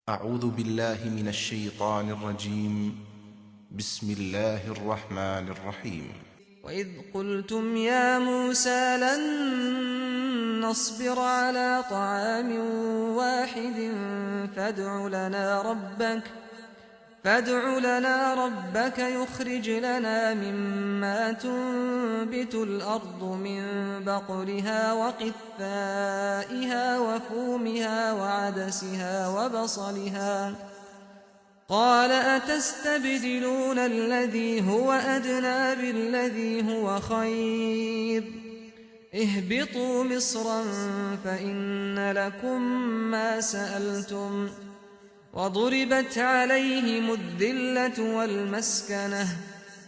أعوذ بالله من الشيطان الرجيم. بسم الله الرحمن الرحيم. وإذ قلتم يا موسى لن نصبر على طعام واحد فادع لنا ربك يخرج لنا مما تنبت الأرض من بقلها وقثائها وفومها وعدسها وبصلها قال أتستبدلون الذي هو أدنى بالذي هو خير اهبطوا مصرا فإن لكم ما سألتم وضربت عليهم الذلة والمسكنة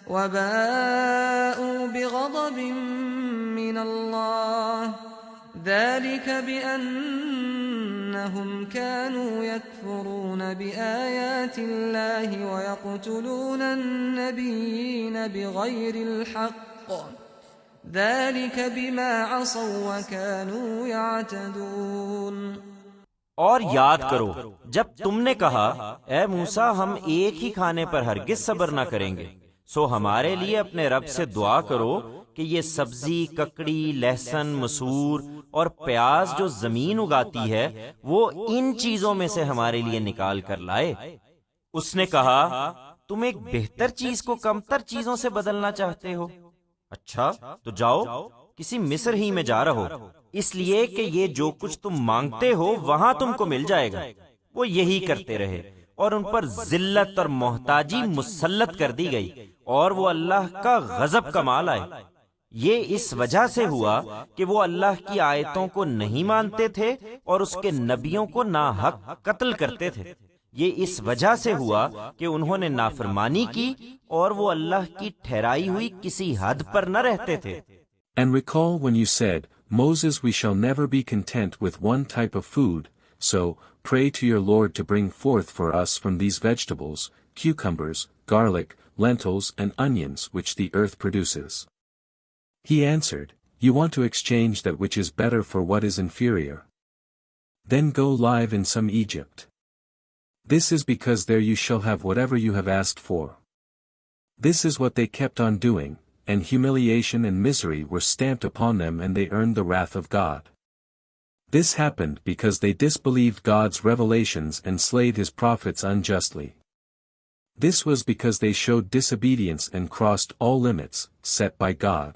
وباءوا بغضب من الله ذلك بأنهم كانوا يكفرون بآيات الله ويقتلون النبيين بغير الحق ذلك بما عصوا وكانوا يعتدون۔ اور یاد کرو جب تم نے کہا اے موسیٰ ہم ایک ہی کھانے پر ہرگز صبر نہ کریں گے، سو ہمارے لیے اپنے رب سے دعا کرو کہ یہ سبزی، ککڑی، لہسن، مسور اور پیاز جو زمین اگاتی ہے وہ ان چیزوں میں سے ہمارے لیے نکال کر لائے۔ اس نے کہا تم ایک بہتر چیز کو کمتر چیزوں سے بدلنا چاہتے ہو؟ اچھا تو جاؤ کسی مصر ہی میں جا رہو، اس لیے کہ یہ جو کچھ تم مانگتے ہو وہاں تم کو مل جائے گا۔ وہ یہی کرتے رہے اور ان پر ذلت اور محتاجی مسلط کر دی گئی اور وہ اللہ کا غضب کا مال آئے۔ یہ اس وجہ سے ہوا کہ وہ اللہ کی آیتوں کو نہیں مانتے تھے اور اس کے نبیوں کو ناحق قتل کرتے تھے۔ یہ اس وجہ سے ہوا کہ انہوں نے نافرمانی کی اور وہ اللہ کی ٹھہرائی ہوئی کسی حد پر نہ رہتے تھے۔ And recall when you said, Moses, we shall never be content with one type of food, so pray to your Lord to bring forth for us from these vegetables, cucumbers, garlic, lentils and onions which the earth produces. He answered, you want to exchange that which is better for what is inferior. Then go live in some Egypt. This is because there you shall have whatever you have asked for. This is what they kept on doing, and humiliation and misery were stamped upon them and they earned the wrath of God. This happened because they disbelieved God's revelations and slayed his prophets unjustly. This was because they showed disobedience and crossed all limits set by God.